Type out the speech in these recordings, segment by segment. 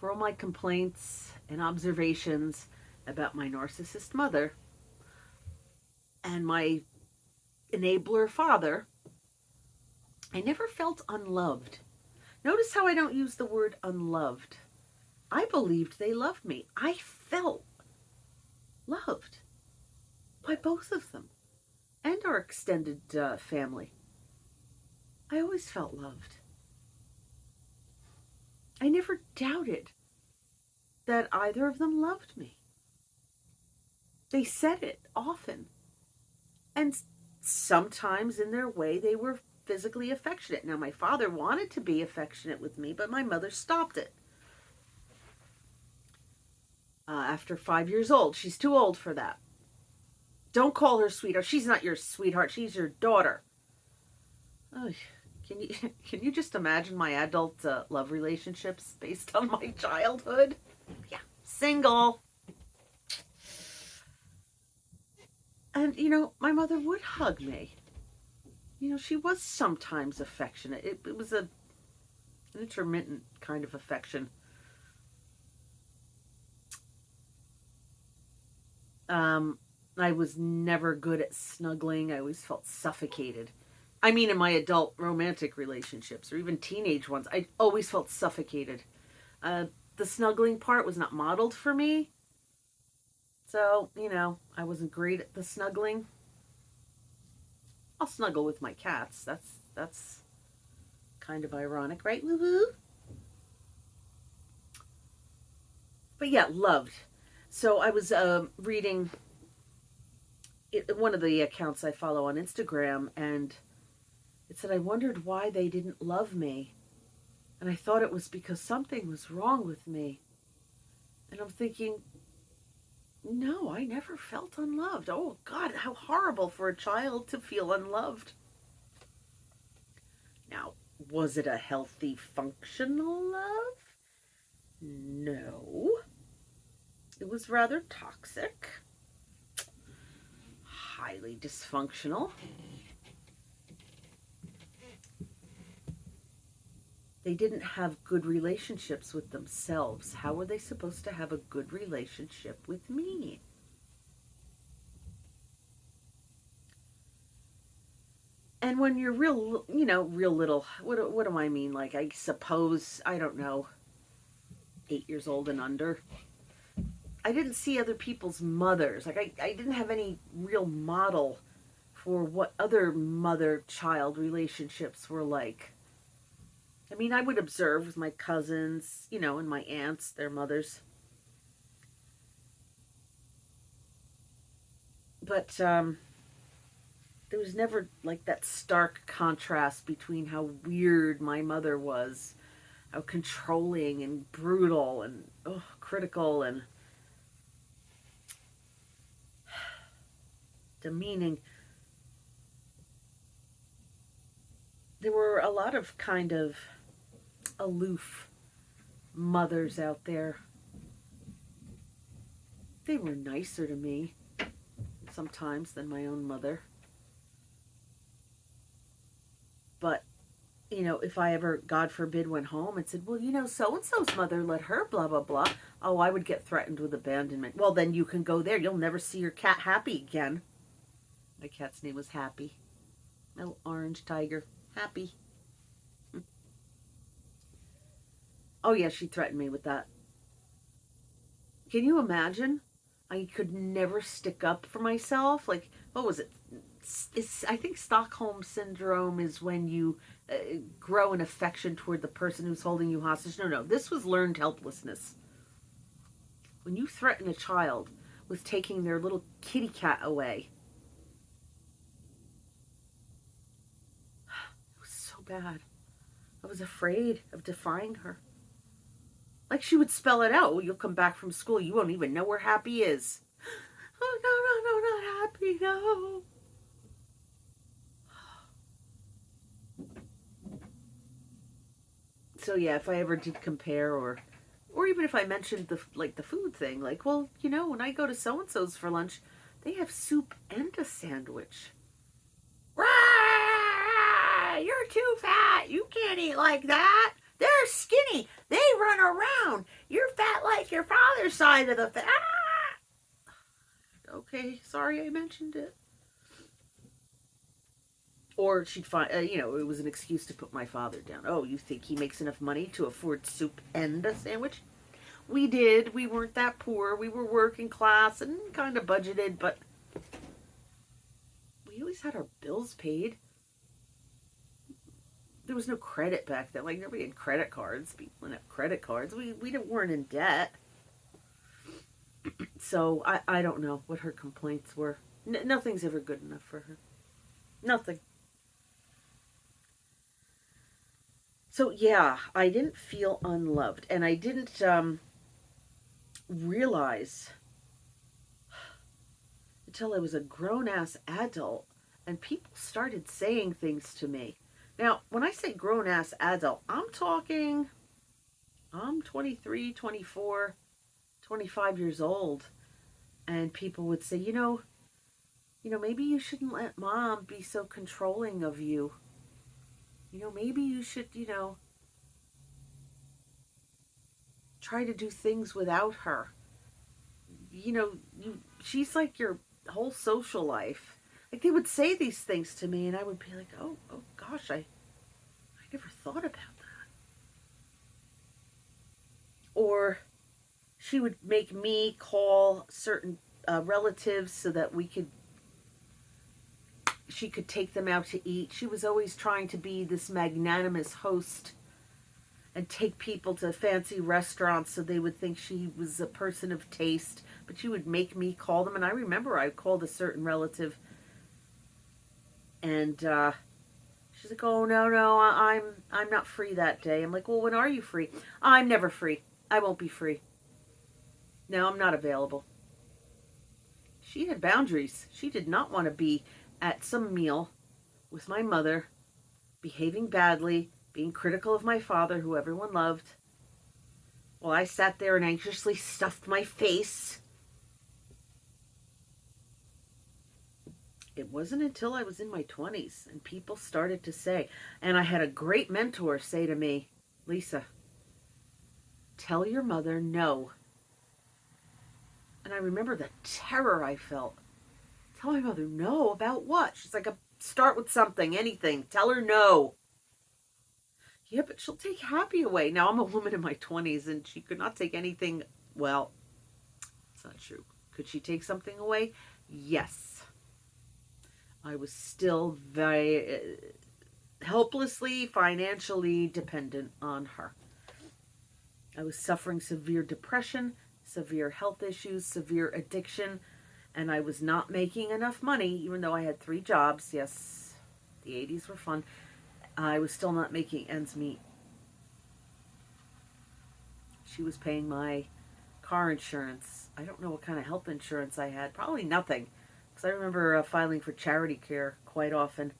for all my complaints and observations about my narcissist mother and my enabler father, I never felt unloved. Notice how I don't use the word unloved. I believed they loved me. I felt loved by both of them and our extended family. I always felt loved. I never doubted that either of them loved me. They said it often. And sometimes in their way they were physically affectionate. Now, my father wanted to be affectionate with me, but my mother stopped it. After 5 years old. She's too old for that. Don't call her sweetheart. She's not your sweetheart. She's your daughter. Oh, can you just imagine my adult love relationships based on my childhood? Yeah, single. And, my mother would hug me. She was sometimes affectionate. It was an intermittent kind of affection. I was never good at snuggling. I always felt suffocated. I mean, in my adult romantic relationships or even teenage ones, I always felt suffocated. The snuggling part was not modeled for me. So, I wasn't great at the snuggling. I'll snuggle with my cats. That's kind of ironic, right? Woo-hoo. But yeah, loved. So I was reading one of the accounts I follow on Instagram, and it said, I wondered why they didn't love me. And I thought it was because something was wrong with me. And I'm thinking, no, I never felt unloved. Oh, God, how horrible for a child to feel unloved. Now, was it a healthy, functional love? No. It was rather toxic, highly dysfunctional. They didn't have good relationships with themselves. How were they supposed to have a good relationship with me? And when you're real little, what do I mean? Like, I suppose, I don't know, 8 years old and under, I didn't see other people's mothers. Like, I didn't have any real model for what other mother-child relationships were like. I mean, I would observe with my cousins, and my aunts, their mothers. But there was never, like, that stark contrast between how weird my mother was, how controlling and brutal and critical and demeaning. There were a lot of kind of aloof mothers out there. They were nicer to me sometimes than my own mother. But, if I ever, God forbid, went home and said, well, so-and-so's mother let her blah, blah, blah. Oh, I would get threatened with abandonment. Well, then you can go there. You'll never see your cat Happy again. My cat's name was Happy. My little orange tiger. Happy. Oh, yeah, she threatened me with that. Can you imagine? I could never stick up for myself. Like, what was it? I think Stockholm Syndrome is when you grow an affection toward the person who's holding you hostage. No, this was learned helplessness. When you threaten a child with taking their little kitty cat away, it was so bad. I was afraid of defying her. Like, she would spell it out. Well, you'll come back from school. You won't even know where Happy is. Oh, no, not Happy, no. So, yeah, if I ever did compare or even if I mentioned the food thing, like, well, when I go to so-and-so's for lunch, they have soup and a sandwich. Rah! You're too fat. You can't eat like that. They're skinny. They run around. You're other side of the okay, sorry I mentioned it. Or she'd find, it was an excuse to put my father down. Oh, you think he makes enough money to afford soup and a sandwich? We did. We weren't that poor. We were working class and kind of budgeted, but we always had our bills paid. There was no credit back then. Like, nobody had credit cards. People didn't have credit cards. We weren't in debt. So I don't know what her complaints were. Nothing's ever good enough for her. Nothing. So yeah, I didn't feel unloved, and I didn't realize until I was a grown-ass adult and people started saying things to me. Now, when I say grown-ass adult, I'm 23, 24, 25 years old, and people would say, maybe you shouldn't let mom be so controlling of you. Maybe you should, try to do things without her. She's like your whole social life. Like, they would say these things to me, and I would be like, oh gosh, I never thought about that. Or she would make me call certain relatives so that she could take them out to eat. She was always trying to be this magnanimous host and take people to fancy restaurants so they would think she was a person of taste. But she would make me call them. And I remember I called a certain relative, and she's like, oh, no, I'm not free that day. I'm like, well, when are you free? I'm never free. I won't be free. No, I'm not available. She had boundaries. She did not want to be at some meal with my mother, behaving badly, being critical of my father, who everyone loved, while I sat there and anxiously stuffed my face. It wasn't until I was in my 20s and people started to say, and I had a great mentor say to me, Lisa, tell your mother no. And I remember the terror I felt. Tell my mother no about what? She's like, start with something, anything. Tell her no. Yeah, but she'll take happy away. Now, I'm a woman in my 20s, and she could not take anything. Well, it's not true. Could she take something away? Yes. I was still very helplessly, financially dependent on her. I was suffering severe depression, severe health issues, severe addiction, and I was not making enough money, even though I had 3 jobs. Yes, the 80s were fun. I was still not making ends meet. She was paying my car insurance. I don't know what kind of health insurance I had. Probably nothing, because I remember filing for charity care quite often.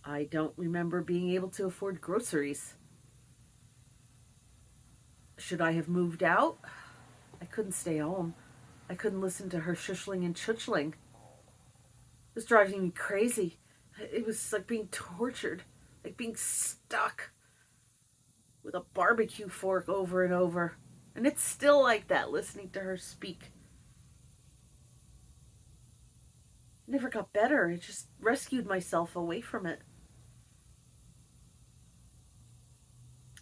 I don't remember being able to afford groceries. Should I have moved out? I couldn't stay home. I couldn't listen to her shushling and chuchling. It was driving me crazy. It was like being tortured, like being stuck with a barbecue fork over and over. And it's still like that, listening to her speak. It never got better. I just rescued myself away from it.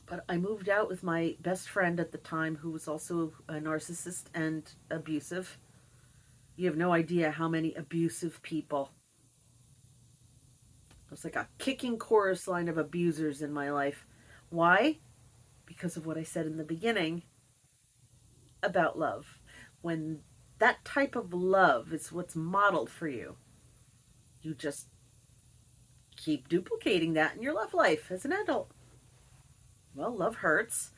But I moved out with my best friend at the time, who was also a narcissist and abusive. You have no idea how many abusive people. It was like a kicking chorus line of abusers in my life. Why? Because of what I said in the beginning about love. When that type of love is what's modeled for you, you just keep duplicating that in your love life as an adult. Well, love hurts.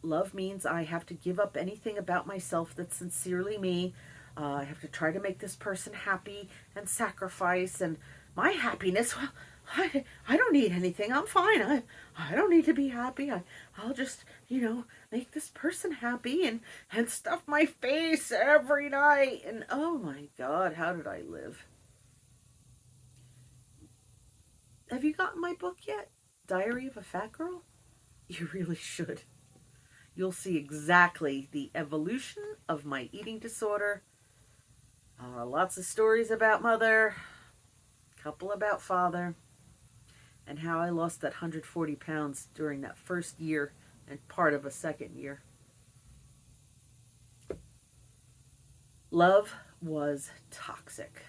Love means I have to give up anything about myself that's sincerely me. I have to try to make this person happy and sacrifice. And my happiness, well, I don't need anything. I'm fine. I don't need to be happy. I'll just, make this person happy and stuff my face every night. And oh my God, how did I live? Have you gotten my book yet? Diary of a Fat Girl? You really should. you'll see exactly the evolution of my eating disorder. Lots of stories about mother, a couple about father, and how I lost that 140 pounds during that first year and part of a second year. Love was toxic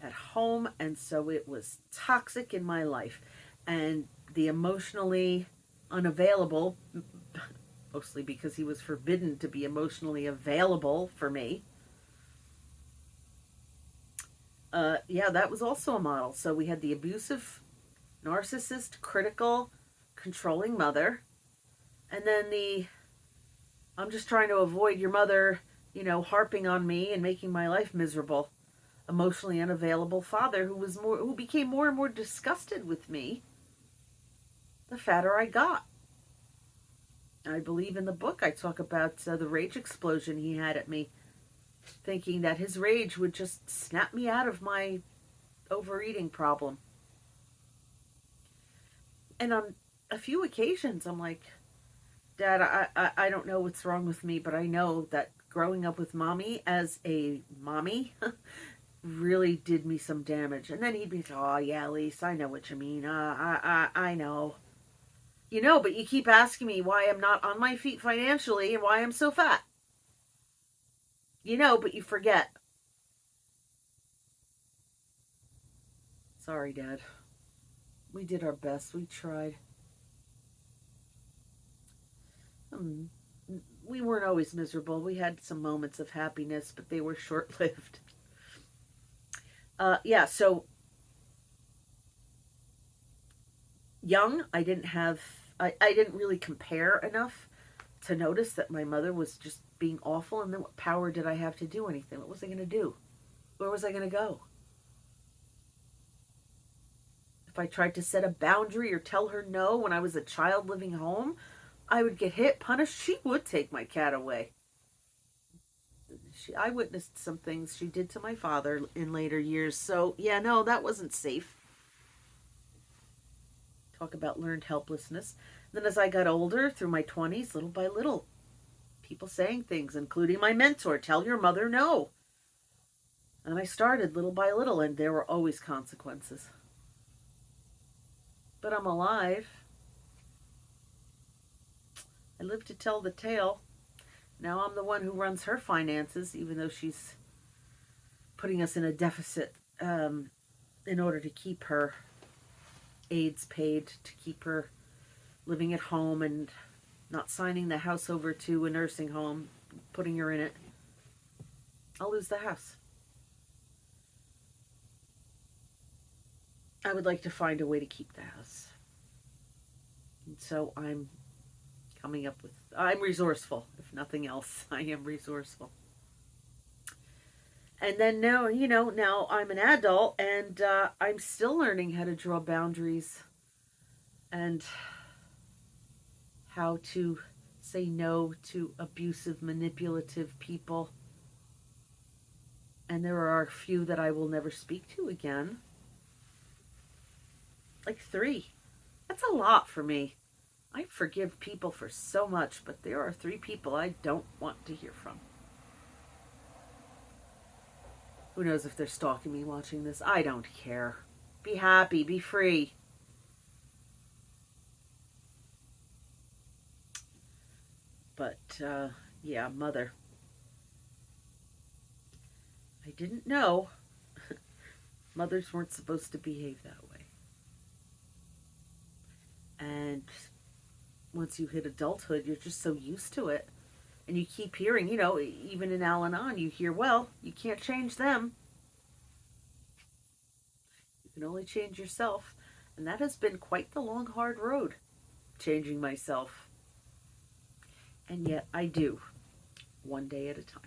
at home, and so it was toxic in my life. And the emotionally unavailable, mostly because he was forbidden to be emotionally available for me. Yeah, that was also a model. So we had the abusive, narcissist, critical, controlling mother. And then the, I'm just trying to avoid your mother, harping on me and making my life miserable, emotionally unavailable father who became more and more disgusted with me the fatter I got. I believe in the book I talk about the rage explosion he had at me, thinking that his rage would just snap me out of my overeating problem. And on a few occasions, I'm like, Dad, I don't know what's wrong with me, but I know that growing up with Mommy as a mommy really did me some damage. And then he'd be like, oh, yeah, Lise, I know what you mean. I know. But you keep asking me why I'm not on my feet financially and why I'm so fat. But you forget. Sorry, Dad. We did our best. We tried. We weren't always miserable. We had some moments of happiness, but they were short-lived. Yeah, so young, I didn't really compare enough to notice that my mother was just being awful, and then what power did I have to do anything? What was I going to do? Where was I going to go? If I tried to set a boundary or tell her no when I was a child living home, I would get hit, punished. She would take my cat away. I witnessed some things she did to my father in later years. So, yeah, no, that wasn't safe. Talk about learned helplessness. Then as I got older, through my 20s, little by little, people saying things, including my mentor, tell your mother no. And I started little by little, and there were always consequences. But I'm alive. I live to tell the tale. Now I'm the one who runs her finances, even though she's putting us in a deficit in order to keep her aids paid, to keep her living at home and not signing the house over to a nursing home, putting her in it. I'll lose the house. I would like to find a way to keep the house. And so I'm resourceful, if nothing else. I am resourceful. And then now, now I'm an adult, and I'm still learning how to draw boundaries and how to say no to abusive, manipulative people. And there are a few that I will never speak to again. Like 3. That's a lot for me. I forgive people for so much, but there are 3 people I don't want to hear from. Who knows if they're stalking me watching this? I don't care. Be happy, be free. But, yeah, mother. I didn't know. Mothers weren't supposed to behave that way. And once you hit adulthood, you're just so used to it. And you keep hearing, even in Al-Anon, you hear, well, you can't change them. You can only change yourself. And that has been quite the long, hard road, changing myself. And yet I do, one day at a time.